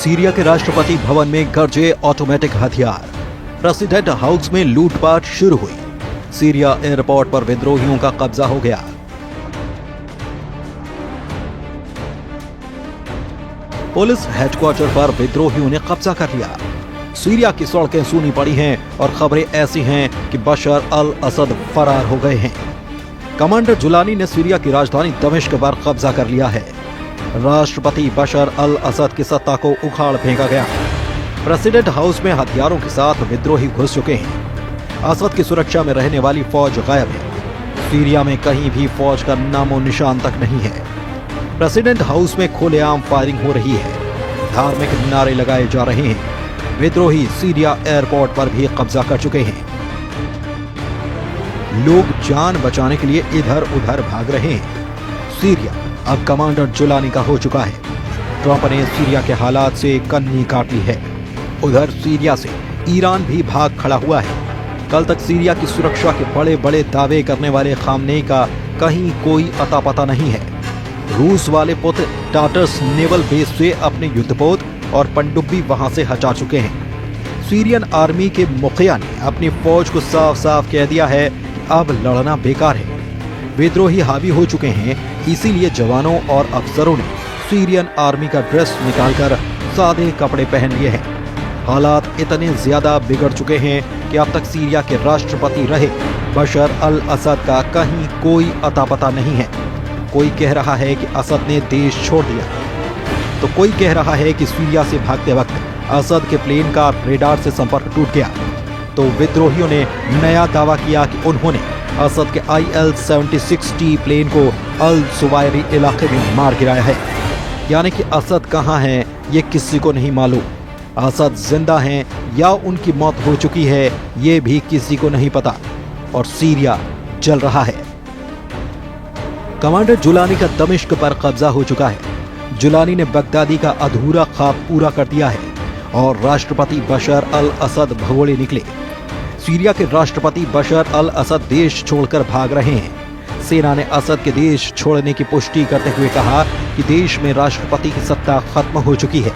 Syria के राष्ट्रपति भवन में गरजे ऑटोमेटिक हथियार। प्रेसिडेंट हाउस में लूटपाट शुरू हुई। सीरिया एयरपोर्ट पर विद्रोहियों का कब्जा हो गया। पुलिस हेडक्वार्टर पर विद्रोहियों ने कब्जा कर लिया। सीरिया की सड़कें सूनी पड़ी हैं और खबरें ऐसी हैं कि बशर अल असद फरार हो गए हैं। कमांडर जुलानी ने सीरिया की राजधानी दमिश्क पर कब्जा कर लिया है। राष्ट्रपति बशर अल असद की सत्ता को उखाड़ फेंका गया। प्रेसिडेंट हाउस में हथियारों के साथ विद्रोही घुस चुके हैं। असद की सुरक्षा में रहने वाली फौज गायब है। सीरिया में कहीं भी फौज का नामो निशान तक नहीं है। प्रेसिडेंट हाउस में खुलेआम फायरिंग हो रही है। धार्मिक नारे लगाए जा रहे हैं। विद्रोही सीरिया एयरपोर्ट पर भी कब्जा कर चुके हैं। लोग जान बचाने के लिए इधर उधर भाग रहे हैं। सीरिया अब कमांडर जुलानी का हो चुका है। ट्रंप ने सीरिया के हालात से कन्नी काट ली है। उधर सीरिया से ईरान भी भाग खड़ा हुआ है। कल तक सीरिया की सुरक्षा के बड़े बड़े दावे करने वाले खामनेई का कहीं कोई अता पता नहीं है। रूस वाले पुत्र टाटर्स नेवल बेस से अपने युद्धपोत और पनडुब्बी वहां से हटा चुके हैं। सीरियन आर्मी के मुखिया ने अपनी फौज को साफ साफ कह दिया है कि अब लड़ना बेकार है। विद्रोही हावी हो चुके हैं, इसीलिए जवानों और अफसरों ने सीरियन आर्मी का ड्रेस निकालकर सादे कपड़े पहन लिए हैं। हालात इतने ज्यादा बिगड़ चुके हैं कि अब तक सीरिया के राष्ट्रपति रहे बशर अल असद का कहीं कोई अता पता नहीं है। कोई कह रहा है कि असद ने देश छोड़ दिया, तो कोई कह रहा है कि सीरिया से भागते वक्त असद के प्लेन का रेडार से संपर्क टूट गया। तो विद्रोहियों ने नया दावा किया कि उन्होंने असद के IL-76T प्लेन को अल सुवायरी इलाके में मार गिराया है। यानी कि असद कहां है ये किसी को नहीं मालूम। असद जिंदा हैं या उनकी मौत हो चुकी है ये भी किसी को नहीं पता। और सीरिया जल रहा है। कमांडर जुलानी का दमिश्क पर कब्जा हो चुका है। जुलानी ने बगदादी का अधूरा ख्वाब पूरा कर दिया है और राष्ट्रपति बशर अल असद भगोड़े निकले। सीरिया के राष्ट्रपति बशर अल असद देश छोड़कर भाग रहे हैं। सेना ने असद के देश छोड़ने की पुष्टि करते हुए कहा कि देश में राष्ट्रपति की सत्ता खत्म हो चुकी है।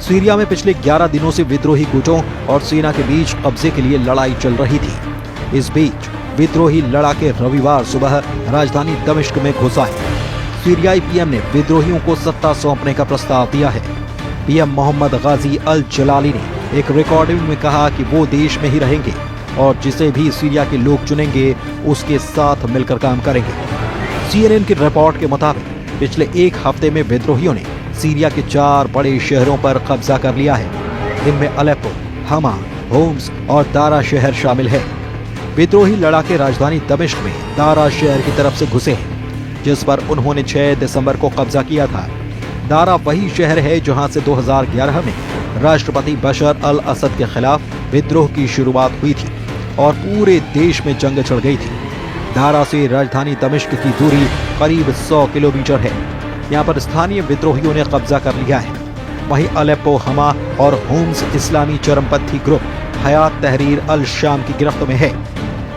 सीरिया में पिछले 11 दिनों से विद्रोही गुटों और सेना के बीच कब्जे के लिए लड़ाई चल रही थी। इस बीच विद्रोही लड़ाके रविवार सुबह राजधानी दमिश्क में घुस आए। सीरियाई पीएम ने विद्रोहियों को सत्ता सौंपने का प्रस्ताव दिया है। पीएम मोहम्मद गाजी अल जलाली ने एक रिकॉर्डिंग में कहा कि वो देश में ही रहेंगे और जिसे भी सीरिया के लोग चुनेंगे उसके साथ मिलकर काम करेंगे। CNN की रिपोर्ट के मुताबिक पिछले एक हफ्ते में विद्रोहियों ने सीरिया के 4 बड़े शहरों पर कब्जा कर लिया है। इनमें अलेप्पो, हमा, होम्स और दारा शहर शामिल है। विद्रोही लड़ाके राजधानी दमिश्क में दारा शहर की तरफ से घुसे हैं, जिस पर उन्होंने 6 दिसंबर को कब्जा किया था। दारा वही शहर है जहां से 2011 में राष्ट्रपति बशर अल असद के खिलाफ विद्रोह की शुरुआत हुई थी और पूरे देश में जंग छिड़ गई थी। दारा से राजधानी दमिश्क की दूरी करीब 100 किलोमीटर है। यहाँ पर स्थानीय विद्रोहियों ने कब्जा कर लिया है। वहीं अलेप्पो, हमा और होम्स इस्लामी चरमपंथी ग्रुप हयात तहरीर अल शाम की गिरफ्त में है।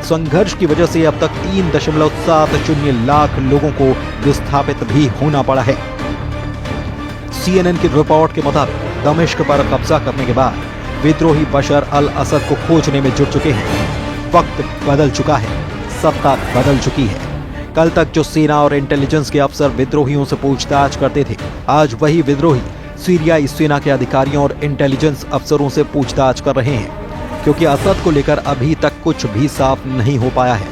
संघर्ष की वजह से अब तक 3.70 लाख लोगों को विस्थापित भी होना पड़ा है। CNN की रिपोर्ट के मुताबिक दमिश्क पर कब्जा करने के बाद विद्रोही बशर अल असद को खोजने में जुट चुके हैं। वक्त बदल चुका है, सत्ता बदल चुकी है। कल तक जो सेना और इंटेलिजेंस के अफसर विद्रोहियों से पूछताछ करते थे, आज वही विद्रोही सीरियाई सेना के अधिकारियों और इंटेलिजेंस अफसरों से पूछताछ कर रहे हैं, क्योंकि असद को लेकर अभी तक कुछ भी साफ नहीं हो पाया है।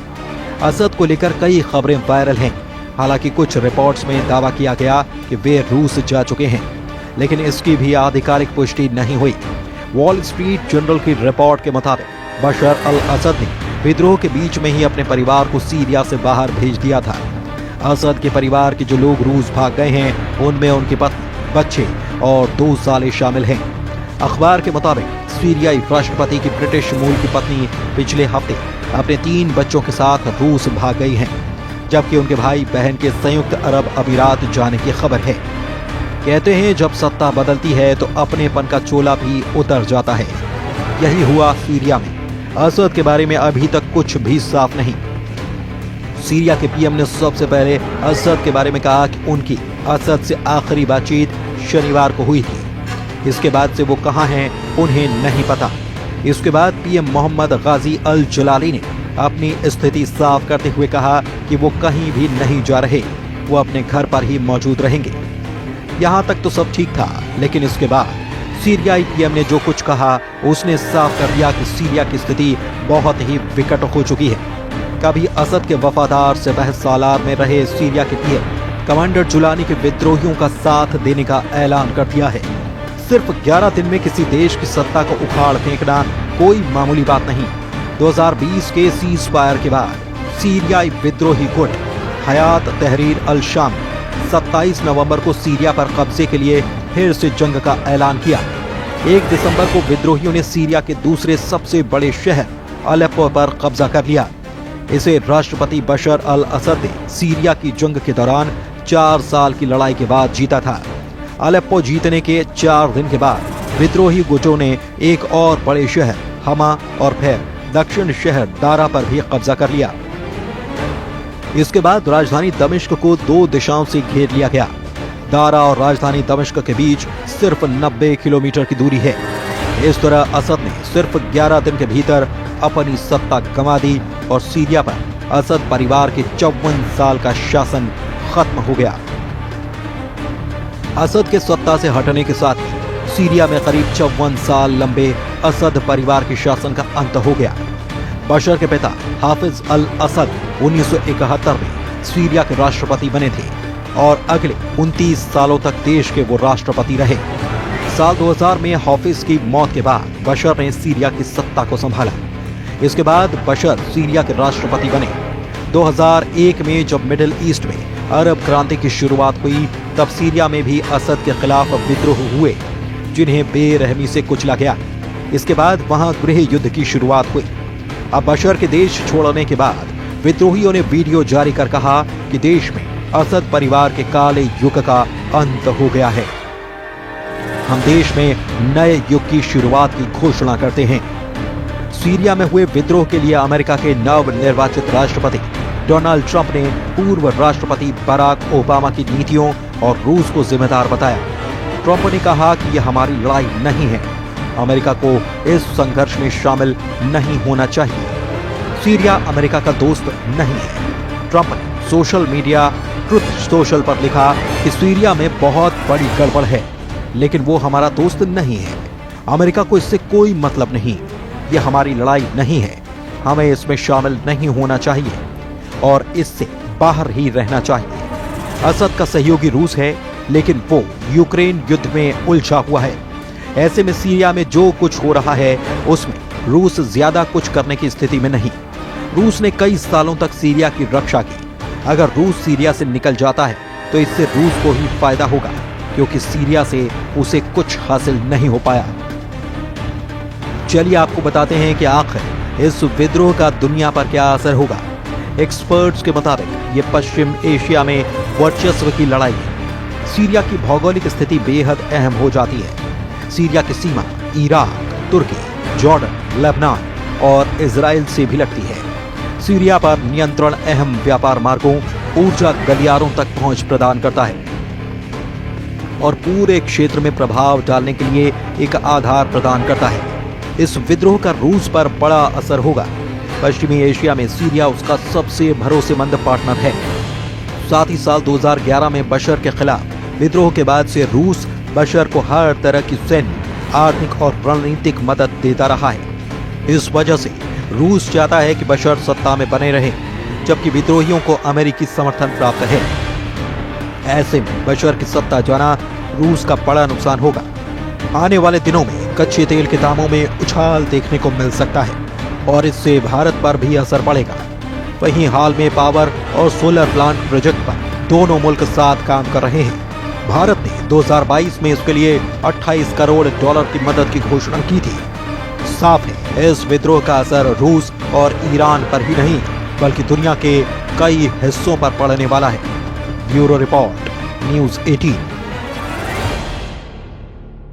असद को लेकर कई खबरें वायरल हैं। हालांकि कुछ रिपोर्ट्स में दावा किया गया कि वे रूस जा चुके हैं, लेकिन इसकी भी आधिकारिक पुष्टि नहीं हुई। वॉल स्ट्रीट जर्नल की रिपोर्ट के मुताबिक बशर अल असद ने विद्रोह के बीच में ही अपने परिवार को सीरिया से बाहर भेज दिया था। असद के परिवार के जो लोग रूस भाग गए हैं उनमें उनकी पत्नी, बच्चे और 2 साले शामिल हैं। अखबार के मुताबिक सीरियाई राष्ट्रपति की ब्रिटिश मूल की पत्नी पिछले हफ्ते अपने 3 बच्चों के साथ रूस भाग गई हैं, जबकि उनके भाई बहन के संयुक्त अरब अमीरात जाने की खबर है। कहते हैं जब सत्ता बदलती है तो अपनेपन का चोला भी उतर जाता है। यही हुआ सीरिया में। असद के बारे में अभी तक कुछ भी साफ नहीं। सीरिया के पीएम ने सबसे पहले असद के बारे में कहा कि उनकी असद से आखिरी बातचीत शनिवार को हुई थी। इसके बाद से वो कहां हैं उन्हें नहीं पता। इसके बाद पीएम मोहम्मद गाजी अल जलाली ने अपनी स्थिति साफ करते हुए कहा कि वो कहीं भी नहीं जा रहे, वो अपने घर पर ही मौजूद रहेंगे। यहां तक तो सब ठीक था, लेकिन इसके बाद सीरियाई पीएम ने जो कुछ कहा उसने साफ कर दिया कि सीरिया की स्थिति बहुत ही विकट हो चुकी है। कभी असद के वफादार से बहस-सालार में रहे सीरिया के पीएम कमांडर जुलानी के विद्रोहियों का साथ देने का ऐलान कर दिया है। सिर्फ 11 दिन में किसी देश की सत्ता को उखाड़ फेंकना कोई मामूली बात नहीं। 2020 के सीज फायर के बाद सीरियाई विद्रोही गुट हयात तहरीर अल शाम 27 नवंबर को सीरिया पर कब्जे के लिए फिर से जंग का ऐलान किया। 1 दिसंबर को विद्रोहियों ने सीरिया के दूसरे सबसे बड़े शहर अलेप्पो पर कब्जा कर लिया। इसे राष्ट्रपति बशर अल असद ने सीरिया की जंग के दौरान 4 साल की लड़ाई के बाद जीता था। अलेप्पो जीतने के 4 दिन के बाद विद्रोही गुटों ने एक और बड़े शहर हमा और फिर दक्षिण शहर दारा पर भी कब्जा कर लिया। इसके बाद राजधानी दमिश्क को 2 दिशाओं से घेर लिया गया। दारा और राजधानी दमिश्क के बीच सिर्फ 90 किलोमीटर की दूरी है। इस तरह असद ने सिर्फ 11 दिन के भीतर अपनी सत्ता गंवा दी और सीरिया पर असद परिवार के 54 साल का शासन खत्म हो गया। असद के सत्ता से हटने के साथ ही सीरिया में करीब 54 साल लंबे असद परिवार के शासन का अंत हो गया। बशर के पिता हाफिज अल असद 1971 में सीरिया के राष्ट्रपति बने थे और अगले 29 सालों तक देश के वो राष्ट्रपति रहे। साल 2000 में हाफिज की मौत के बाद बशर ने सीरिया की सत्ता को संभाला। इसके बाद बशर सीरिया के राष्ट्रपति बने। 2001 में जब मिडिल ईस्ट में अरब क्रांति की शुरुआत हुई, तब सीरिया में भी असद के खिलाफ विद्रोह हुए, जिन्हें बेरहमी से कुचला गया। इसके बाद वहां गृह युद्ध की शुरुआत हुई। अब बशर के देश छोड़ने के बाद विद्रोहियों ने वीडियो जारी कर कहा कि देश में असद परिवार के काले युग का अंत हो गया है। हम देश में नए युग की शुरुआत की घोषणा करते हैं। सीरिया में हुए विद्रोह के लिए अमेरिका के नवनिर्वाचित राष्ट्रपति डोनाल्ड ट्रंप ने पूर्व राष्ट्रपति बराक ओबामा की नीतियों और रूस को जिम्मेदार बताया। ट्रंप ने कहा कि यह हमारी लड़ाई नहीं है, अमेरिका को इस संघर्ष में शामिल नहीं होना चाहिए। सीरिया अमेरिका का दोस्त नहीं है। ट्रंप ने सोशल मीडिया ट्रुथ सोशल पर लिखा कि सीरिया में बहुत बड़ी गड़बड़ है, लेकिन वो हमारा दोस्त नहीं है। अमेरिका को इससे कोई मतलब नहीं। यह हमारी लड़ाई नहीं है, हमें इसमें शामिल नहीं होना चाहिए और इससे बाहर ही रहना चाहिए। असद का सहयोगी रूस है, लेकिन वो यूक्रेन युद्ध में उलझा हुआ है। ऐसे में सीरिया में जो कुछ हो रहा है उसमें रूस ज्यादा कुछ करने की स्थिति में नहीं। रूस ने कई सालों तक सीरिया की रक्षा की। अगर रूस सीरिया से निकल जाता है तो इससे रूस को ही फायदा होगा, क्योंकि सीरिया से उसे कुछ हासिल नहीं हो पाया। चलिए आपको बताते हैं कि आखिर इस विद्रोह का दुनिया पर क्या असर होगा। एक्सपर्ट्स के मुताबिक ये पश्चिम एशिया में वर्चस्व की लड़ाई है। सीरिया की भौगोलिक स्थिति बेहद अहम हो जाती है। सीरिया की सीमा इराक, तुर्की, जॉर्डन, लेबनान और इजराइल से भी लगती है। सीरिया पर नियंत्रण अहम व्यापार मार्गों, ऊर्जा गलियारों तक पहुंच प्रदान करता है और पूरे क्षेत्र में प्रभाव डालने के लिए एक आधार प्रदान करता है। इस विद्रोह का रूस पर बड़ा असर होगा। पश्चिमी एशिया में सीरिया उसका सबसे भरोसेमंद पार्टनर है। साथ ही साल 2011 में बशर के खिलाफ विद्रोह के बाद से रूस बशर को हर तरह की सैन्य, आर्थिक और रणनीतिक मदद देता रहा है। इस वजह से रूस चाहता है कि बशर सत्ता में बने रहे, जबकि विद्रोहियों को अमेरिकी समर्थन प्राप्त है। ऐसे में बशर की सत्ता जाना रूस का बड़ा नुकसान होगा। आने वाले दिनों में कच्चे तेल के दामों में उछाल देखने को मिल सकता है और इससे भारत पर भी असर पड़ेगा। वहीं हाल में पावर और सोलर प्लांट प्रोजेक्ट पर दोनों मुल्क साथ काम कर रहे हैं। भारत ने 2022 में इसके लिए $28 करोड़ की मदद की घोषणा की थी। साफ है, इस विद्रोह का असर रूस और ईरान पर ही नहीं, बल्कि दुनिया के कई हिस्सों पर पड़ने वाला है। Bureau report, news 18।